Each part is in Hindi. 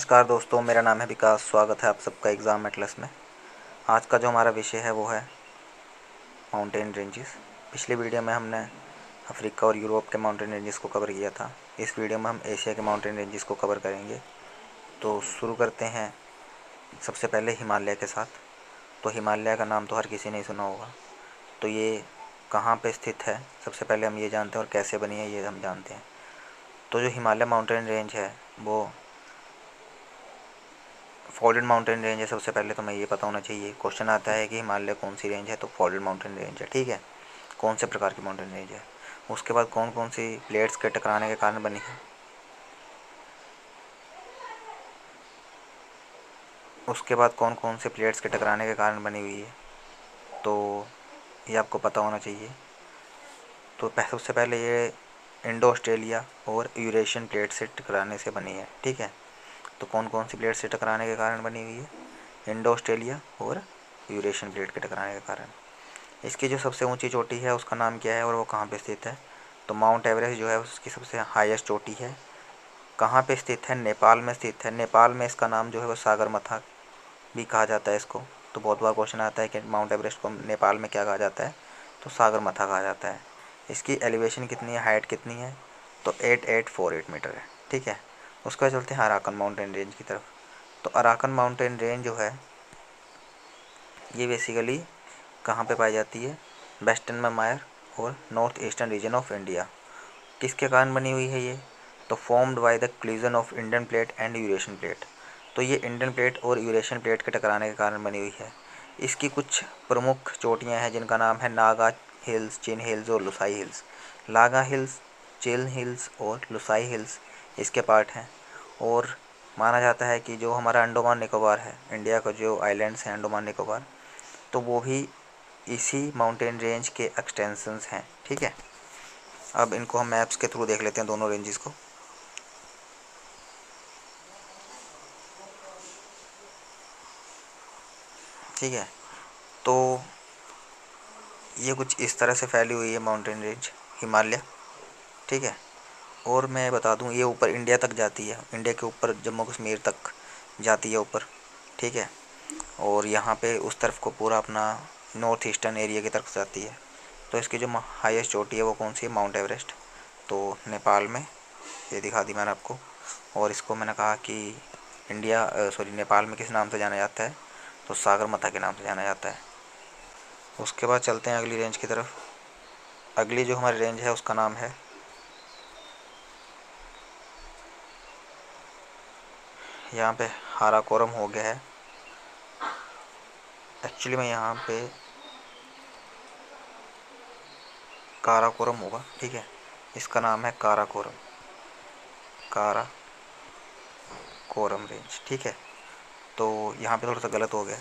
नमस्कार दोस्तों, मेरा नाम है विकास। स्वागत है आप सबका एग्ज़ाम एटलस में। आज का जो हमारा विषय है वो है माउंटेन रेंजेस। पिछली वीडियो में हमने अफ्रीका और यूरोप के माउंटेन रेंजेस को कवर किया था। इस वीडियो में हम एशिया के माउंटेन रेंजेस को कवर करेंगे। तो शुरू करते हैं सबसे पहले हिमालय के साथ। तो हिमालय का नाम तो हर किसी ने सुना होगा। तो ये कहाँ पे स्थित है सबसे पहले हम ये जानते हैं, और कैसे बनी है ये हम जानते हैं। तो जो हिमालय माउंटेन रेंज है वो फॉल्डेड माउंटेन रेंज है। सबसे पहले तो मैं ये पता होना चाहिए, क्वेश्चन आता है कि हिमालय कौन सी रेंज है, तो फॉल्डेड माउंटेन रेंज है। ठीक है, कौन से प्रकार की माउंटेन रेंज है। उसके बाद कौन कौन सी प्लेट्स के टकराने के कारण बनी है, उसके बाद कौन कौन से प्लेट्स के टकराने के कारण बनी हुई है, तो ये आपको पता होना चाहिए। तो सबसे पहले ये इंडो ऑस्ट्रेलिया और यूरेशियन प्लेट से टकराने से बनी है। ठीक है, तो कौन कौन सी प्लेट से टकराने के कारण बनी हुई है, इंडो ऑस्ट्रेलिया और यूरेशियन प्लेट के टकराने के कारण। इसकी जो सबसे ऊंची चोटी है उसका नाम क्या है और वो कहाँ पे स्थित है, तो माउंट एवरेस्ट जो है उसकी सबसे हाईएस्ट चोटी है। कहाँ पे स्थित है, नेपाल में स्थित है। नेपाल में इसका नाम जो है वो सागरमाथा भी कहा जाता है इसको। तो बहुत बार क्वेश्चन आता है कि माउंट एवरेस्ट को नेपाल में क्या कहा जाता है, तो सागरमाथा कहा जाता है। इसकी एलिवेशन कितनी है, हाइट कितनी है, तो 8848 मीटर है। ठीक है, उसके बाद चलते हैं अराकन माउंटेन रेंज की तरफ। तो अराकन माउंटेन रेंज जो है ये बेसिकली कहाँ पे पाई जाती है, वेस्टर्न म्यांमार और north eastern region of India. किसके कारण बनी हुई है ये, तो formed by the क्लूजन of Indian plate and Eurasian plate. तो ये इंडियन प्लेट और यूरेशियन प्लेट के टकराने के कारण बनी हुई है। इसकी कुछ प्रमुख चोटियाँ हैं जिनका नाम है नागा हिल्स, चिन हिल्स और लुसाई हिल्स। नागा हिल्स, चिन हिल्स और लुसाई हिल्स इसके पार्ट हैं। और माना जाता है कि जो हमारा अंडमान निकोबार है, इंडिया का जो आइलैंड्स हैं अंडमान निकोबार, तो वो भी इसी माउंटेन रेंज के एक्सटेंशंस हैं। ठीक है, अब इनको हम मैप्स के थ्रू देख लेते हैं दोनों रेंजेस को। ठीक है, तो ये कुछ इस तरह से फैली हुई है माउंटेन रेंज हिमालय। ठीक है, और मैं बता दूं ये ऊपर इंडिया तक जाती है, इंडिया के ऊपर जम्मू कश्मीर तक जाती है ऊपर। ठीक है, और यहाँ पे उस तरफ को पूरा अपना नॉर्थ ईस्टर्न एरिया की तरफ जाती है। तो इसकी जो हाईएस्ट चोटी है वो कौन सी है, माउंट एवरेस्ट। तो नेपाल में, ये दिखा दी मैंने आपको। और इसको मैंने कहा कि नेपाल में किस नाम से जाना जाता है, तो सागरमाथा के नाम से जाना जाता है। उसके बाद चलते हैं अगली रेंज की तरफ। अगली जो हमारी रेंज है उसका नाम है, यहाँ पे हाराकोरम हो गया है। एक्चुअली में यहाँ पे काराकोरम होगा। ठीक है, इसका नाम है काराकोरम, काराकोरम रेंज। ठीक है, तो यहाँ पे थोड़ा सा गलत हो गया,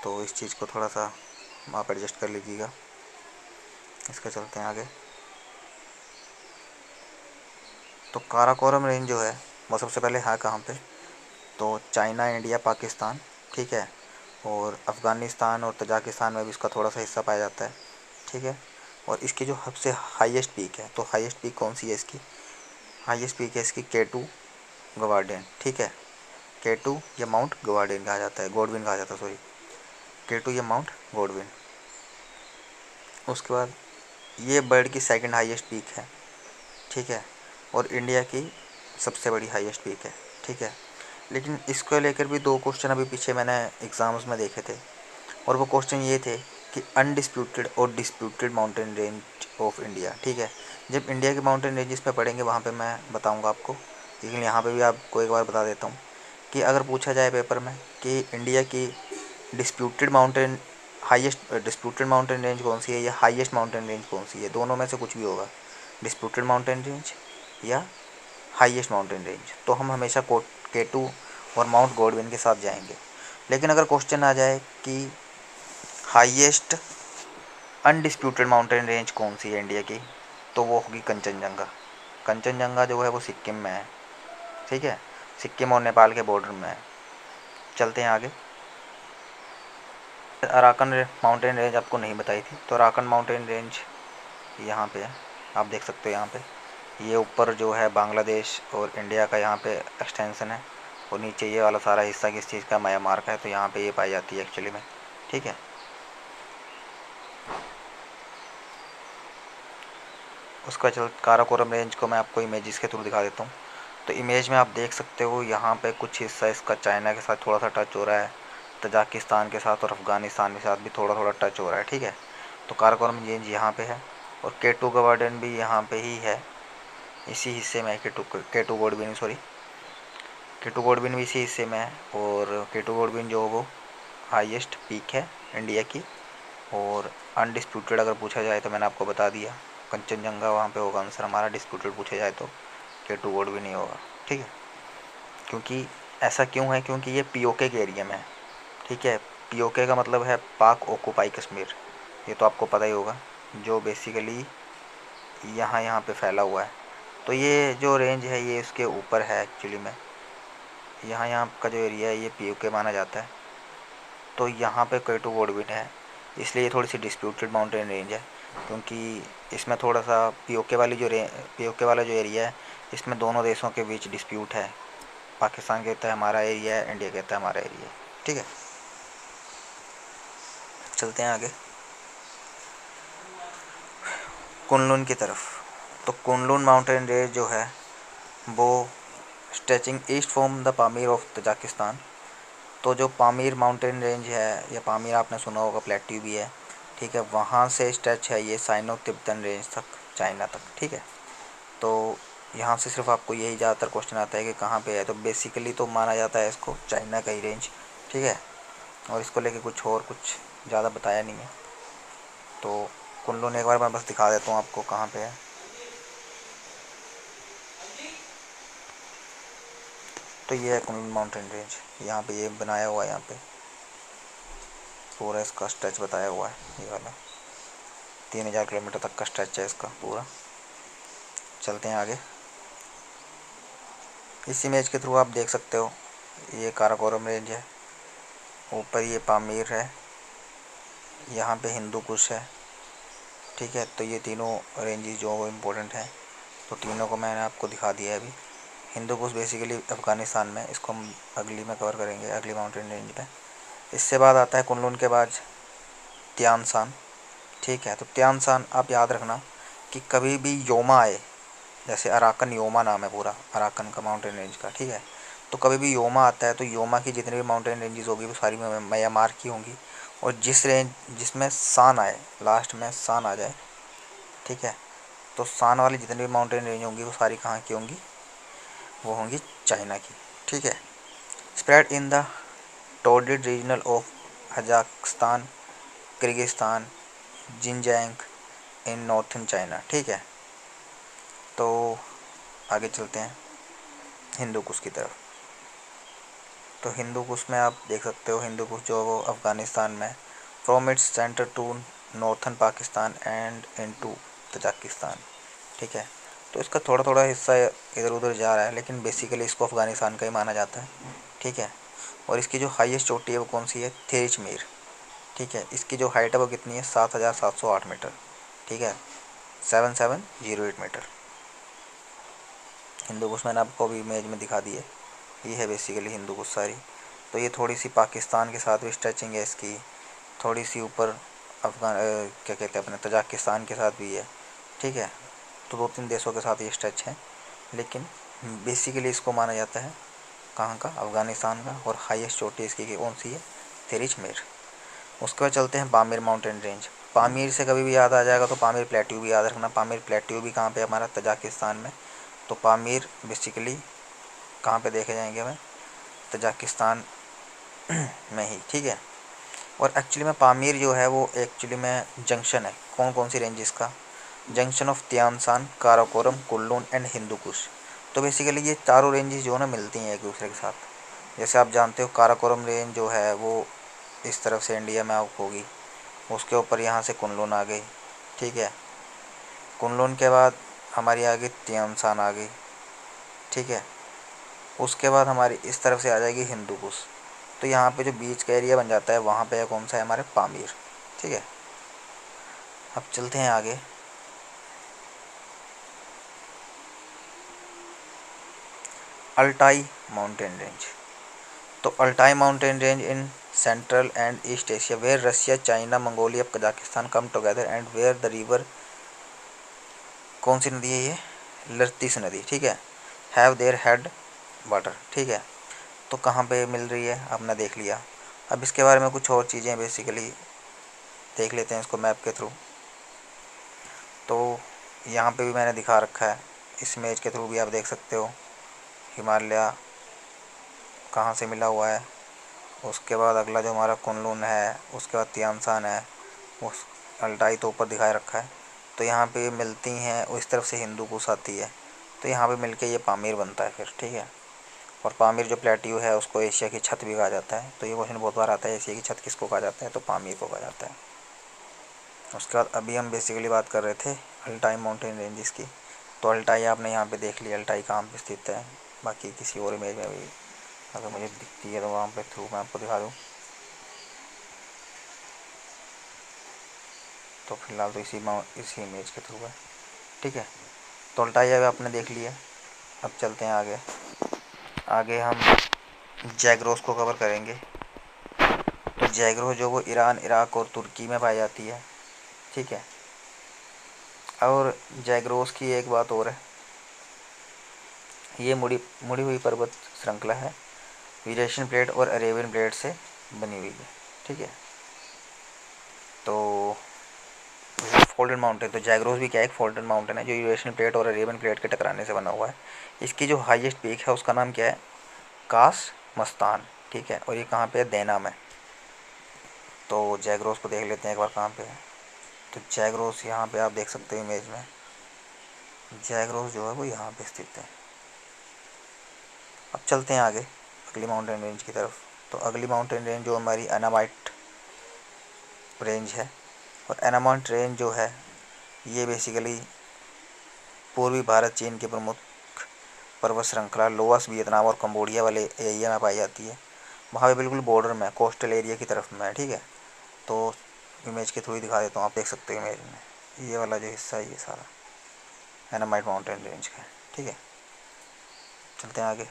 तो इस चीज़ को थोड़ा सा आप एडजस्ट कर लीजिएगा। इसका चलते हैं आगे। तो काराकोरम रेंज जो है वो सबसे पहले है कहाँ पे, तो चाइना, इंडिया, पाकिस्तान। ठीक है, और अफ़गानिस्तान और तजाकिस्तान में भी इसका थोड़ा सा हिस्सा पाया जाता है। ठीक है, और इसकी जो सबसे हाईएस्ट पीक है, तो हाईएस्ट पीक कौन सी है इसकी, हाईएस्ट पीक है इसकी K2 गवार्डियन। ठीक है, K2 या माउंट गवार्डियन कहा जाता है, गॉडविन कहा जाता है, सॉरी, K2 या माउंट गॉडविन। उसके बाद ये बर्ड की सेकंड हाईएस्ट पीक है। ठीक है, और इंडिया की सबसे बड़ी हाईएस्ट पीक है। ठीक है, लेकिन इसको लेकर भी दो क्वेश्चन अभी पीछे मैंने एग्ज़ाम्स में देखे थे, और वो क्वेश्चन ये थे कि अनडिस्प्यूटेड और disputed mountain range of India. ठीक है, जब इंडिया के माउंटेन रेंजेस पे पढ़ेंगे वहाँ पे मैं बताऊँगा आपको, लेकिन यहाँ पे भी आपको एक बार बता देता हूँ कि अगर पूछा जाए पेपर में कि इंडिया की disputed mountain highest disputed mountain range कौन सी है या हाईएस्ट माउंटेन रेंज कौन सी है, दोनों में से कुछ भी होगा, डिस्प्यूटेड माउंटेन रेंज या हाईएस्ट माउंटेन रेंज, तो हम हमेशा K2 और माउंट गॉडविन के साथ जाएंगे। लेकिन अगर क्वेश्चन आ जाए कि हाईएस्ट अनडिस्प्यूटेड माउंटेन रेंज कौन सी है इंडिया की, तो वो होगी कंचनजंगा। कंचनजंगा जो है वो सिक्किम में है। ठीक है, सिक्किम और नेपाल के बॉर्डर में है। चलते हैं आगे। अराकन माउंटेन रेंज आपको नहीं बताई थी, तो अराकन माउंटेन रेंज यहाँ पे है, आप देख सकते हो। यहाँ पे ये ऊपर जो है बांग्लादेश और इंडिया का यहाँ पे एक्सटेंशन है, और नीचे ये वाला सारा हिस्सा किस चीज़ का, म्यांमार का है, तो यहाँ पे ये पाई जाती है एक्चुअली में। ठीक है, उसका चल काराकोरम रेंज को मैं आपको इमेजेस के थ्रू दिखा देता हूँ। तो इमेज में आप देख सकते हो यहाँ पे कुछ हिस्सा इसका चाइना के साथ थोड़ा सा टच हो रहा है, तजाकिस्तान के साथ और अफ़गानिस्तान के साथ भी थोड़ा थोड़ा टच हो रहा है। ठीक है, तो काराकोरम रेंज यहाँ पे है और केटू का गार्डन भी यहाँ पे ही है, इसी हिस्से में है। केटू गोडबिन, सॉरी, केटू गोडबिन भी इसी हिस्से में है। और केटू गोडबिन जो वो हाईएस्ट पीक है इंडिया की, और अनडिस्प्यूटेड अगर पूछा जाए तो मैंने आपको बता दिया कंचनजंगा वहाँ पे होगा आंसर हमारा। डिस्प्यूटेड पूछा जाए तो केटू गोडबिन नहीं होगा। ठीक है, क्योंकि ऐसा क्यों है, क्योंकि ये पीओके के एरिया में है। ठीक है, पीओके का मतलब है पाक ऑक्यूपाई कश्मीर, ये तो आपको पता ही होगा, जो बेसिकली यहाँ यहाँ पे फैला हुआ है। तो ये जो रेंज है ये इसके ऊपर है एक्चुअली में, यहाँ यहाँ का जो एरिया है ये पीओके माना जाता है। तो यहाँ पे केटू गोडबिन है, इसलिए ये थोड़ी सी डिस्प्यूटेड माउंटेन रेंज है, क्योंकि इसमें थोड़ा सा पीओके वाला जो एरिया है इसमें दोनों देशों के बीच डिस्प्यूट है। पाकिस्तान कहता है हमारा एरिया है, इंडिया कहता है हमारा एरिया है। ठीक है, चलते हैं आगे कुनलुन की तरफ। तो कुनलुन माउंटेन रेंज जो है वो stretching east from the Pamir of Tajikistan. तो जो पामीर माउंटेन रेंज है, या पामीर आपने सुना होगा, प्लेट्यू भी है। ठीक है, वहाँ से स्ट्रेच है ये साइनो तिब्बतन रेंज तक, चाइना तक। ठीक है, तो यहाँ से सिर्फ आपको यही ज़्यादातर क्वेश्चन आता है कि कहाँ पे है, तो बेसिकली तो माना जाता है इसको चाइना का ही रेंज। ठीक है, और इसको लेके कुछ ज़्यादा बताया नहीं है। तो कुनलुन एक बार मैं बस दिखा देता हूँ आपको कहाँ पे है। तो ये है कुनलुन माउंटेन रेंज, यहाँ पे ये बनाया हुआ है, यहाँ पे पूरा इसका स्ट्रेच बताया हुआ है, ये वाला 3000 किलोमीटर तक का स्ट्रेच है इसका पूरा। चलते हैं आगे, इस इमेज के थ्रू आप देख सकते हो ये काराकोरम रेंज है, ऊपर ये पामीर है, यहाँ पे हिंदू कुश है। ठीक है, तो ये तीनों रेंजेस जो इम्पोर्टेंट हैं, तो तीनों को मैंने आपको दिखा दिया है अभी। हिंदू कुश बेसिकली अफ़गानिस्तान में, इसको हम अगली में कवर करेंगे, अगली माउंटेन रेंज में। इससे बाद आता है कुनलुन के बाद त्यानसान। ठीक है, तो त्यानसान आप याद रखना कि कभी भी योमा आए, जैसे अराकन योमा नाम है पूरा अराकन का माउंटेन रेंज का। ठीक है, तो कभी भी योमा आता है तो योमा की जितनी भी माउंटेन रेंजेस होगी वो सारी म्यांमार की होंगी, और जिसमें सान आए, लास्ट में सान आ जाए, ठीक है, तो सान वाली जितनी भी माउंटेन रेंज होंगी वो सारी कहाँ की होंगी, वो होंगी चाइना की। ठीक है, स्प्रेड इन द टोर्डिड regional of Kazakhstan, Kyrgyzstan, Xinjiang in northern China. ठीक है, तो आगे चलते हैं हिंदू कुश की तरफ। तो हिंदू कुश में आप देख सकते हो, हिंदू कुश जो वो अफ़गानिस्तान में, from its centre to northern Pakistan and into Tajikistan. ठीक है, तो इसका थोड़ा थोड़ा हिस्सा इधर उधर जा रहा है, लेकिन बेसिकली इसको अफ़गानिस्तान का ही माना जाता है। ठीक है, और इसकी जो हाईएस्ट चोटी है वो कौन सी है, थेरिचमीर। ठीक है, इसकी जो हाइट है वो कितनी है, 7708 मीटर। ठीक है, 7708 मीटर। हिंदू कुश मैंने आपको अभी इमेज में दिखा दी है, ये है बेसिकली हिंदू कुश सारी। तो ये थोड़ी सी पाकिस्तान के साथ भी स्ट्रेचिंग है इसकी, थोड़ी सी ऊपर क्या कहते हैं अपने तजाकिस्तान के साथ भी है। ठीक है, तो 2-3 देशों के साथ ये स्ट्रेच है, लेकिन बेसिकली इसको माना जाता है कहाँ का, अफ़गानिस्तान का। और हाईएस्ट चोटी इसकी कौन सी है, थेरिचमीर। उसके बाद चलते हैं पामीर माउंटेन रेंज। पामीर से कभी भी याद आ जाएगा तो पामीर प्लेट्यू भी याद रखना। पामीर प्लेट्यू भी कहाँ पे हमारा, तजाकिस्तान में। तो पामीर बेसिकली कहाँ पे देखे जाएंगे हमें, तजाकिस्तान में ही। ठीक है, और एक्चुअली में पामीर जो है वो एक्चुअली में जंक्शन है कौन कौन सी रेंजेस का, junction of Tianshan, Karakoram, Kunlun and Hindu Kush. तो बेसिकली ये चारों रेंजेस जो है ना मिलती हैं एक दूसरे के साथ। जैसे आप जानते हो काराकोरम रेंज जो है वो इस तरफ से इंडिया में आउट होगी, उसके ऊपर यहाँ से कुनलुन आ गई। ठीक है, कुनलुन के बाद हमारी आ गई त्यानसान आ गई। ठीक है, उसके बाद हमारी इस तरफ से आ जाएगी हिंदू कुश। तो यहाँ पे जो बीच का एरिया बन जाता है वहाँ पे कौन सा है, हमारे पामीर। ठीक है, अब चलते हैं आगे। Altai mountain range. तो Altai mountain range in central and east Asia where Russia, China, Mongolia, Kazakhstan come together and where the river, कौन सी नदी है ये, लर्तिस नदी, ठीक है, हैव देयर हेड वाटर, ठीक है। तो कहाँ पे मिल रही है आपने देख लिया। अब इसके बारे में कुछ और चीज़ें बेसिकली देख लेते हैं इसको मैप के थ्रू। तो यहाँ पे भी मैंने दिखा रखा है, इस इमेज के थ्रू भी आप देख सकते हो हिमालय कहाँ से मिला हुआ है। उसके बाद अगला जो हमारा कुनलुन है, उसके बाद तियानसान है, उस अल्टाई तो ऊपर दिखाए रखा है। तो यहाँ पे मिलती हैं, उस तरफ से हिंदू कुश आती है, तो यहाँ पे मिलके ये पामीर बनता है फिर, ठीक है। और पामीर जो प्लेट्यू है उसको एशिया की छत भी कहा जाता है। तो ये क्वेश्चन बहुत बार आता है, एशिया की छत किसको कहा जाता है, तो पामीर को कहा जाता है। उसके बाद अभी हम बेसिकली बात कर रहे थे अल्टाई माउंटेन रेंजेस की। तो अल्टाई आपने यहाँ पे देख लिया, अल्टाई कहाँ पे स्थित है। बाकी किसी और इमेज में भी अगर मुझे दिखती है तो वहाँ पे थ्रू मैं आपको दिखा दूँ। तो फिलहाल तो इसी इमेज के थ्रू है, ठीक है। तो अल्टाई अब आपने देख लिया। अब चलते हैं आगे। आगे हम जैग्रोस को कवर करेंगे। तो जैग्रोस जो वो ईरान, इराक और तुर्की में पाई जाती है, ठीक है। और जैग्रोस की एक बात और है, ये मुड़ी मुड़ी हुई पर्वत श्रृंखला है, यूरेशियन प्लेट और अरेबियन प्लेट से बनी हुई है, ठीक है। तो फोल्डेड माउंटेन, तो जैग्रोस भी क्या है, एक फोल्डेड माउंटेन है जो यूरेशियन प्लेट और अरेबियन प्लेट के टकराने से बना हुआ है। इसकी जो हाईएस्ट पीक है उसका नाम क्या है, कास मस्तान, ठीक है। और ये कहाँ पे है, देना में। तो जैग्रोस को देख लेते हैं एक बार कहाँ पे है। तो जैग्रोस यहाँ पे आप देख सकते हो इमेज में, जैग्रोस जो है वो यहाँ पे स्थित है। अब चलते हैं आगे अगली माउंटेन रेंज की तरफ। तो अगली माउंटेन रेंज जो हमारी एनामाइट रेंज है। और एनामाइट रेंज जो है ये बेसिकली पूर्वी भारत चीन की प्रमुख पर्वत श्रृंखला लोअस वियतनाम और कंबोडिया वाले एरिया में पाई जाती है। वहाँ पे बिल्कुल बॉर्डर में, कोस्टल एरिया की तरफ में है, ठीक है। तो इमेज के थ्रू ही दिखा देता हूँ, आप देख सकते हो इमेज में, ये वाला जो हिस्सा है ये सारा एनामाइट माउंटेन रेंज का है, ठीक है। चलते हैं आगे।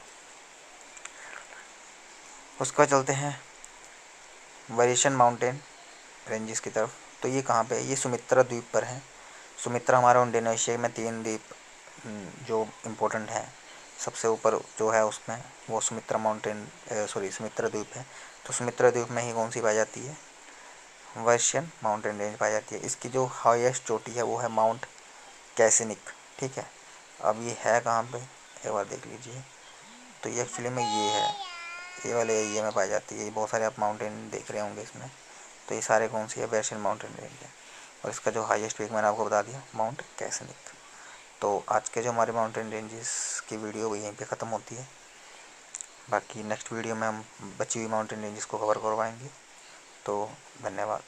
उसके बाद चलते हैं वेरिएशन माउंटेन रेंजेस की तरफ। तो ये कहाँ पे है, ये सुमित्रा द्वीप पर है। सुमित्रा हमारा इंडोनेशिया में 3 द्वीप जो इम्पोर्टेंट है, सबसे ऊपर जो है उसमें वो सुमित्रा माउंटेन सुमित्रा द्वीप है। तो सुमित्रा द्वीप में ही कौन सी पाई जाती है, वर्शियन माउंटेन रेंज पाई जाती है। इसकी जो हाईएस्ट चोटी है वो है माउंट कैसिनिक, ठीक है। अब ये है कहाँ पे, एक बार देख लीजिए। तो ये एक्चुअली में ये है, ये वाले एरिया में पाई जाती है। बहुत सारे आप माउंटेन देख रहे होंगे इसमें। तो ये सारे कौन सी है, वर्शियन माउंटेन रेंज है। और इसका जो हाईएस्ट पीक मैंने आपको बता दिया, माउंट कैसिनिक। तो आज के जो हमारे माउंटेन रेंजेस की वीडियो यहीं पे ख़त्म होती है। बाकी नेक्स्ट वीडियो में हम बची हुई माउंटेन रेंजेस को कवर करवाएंगे। तो धन्यवाद।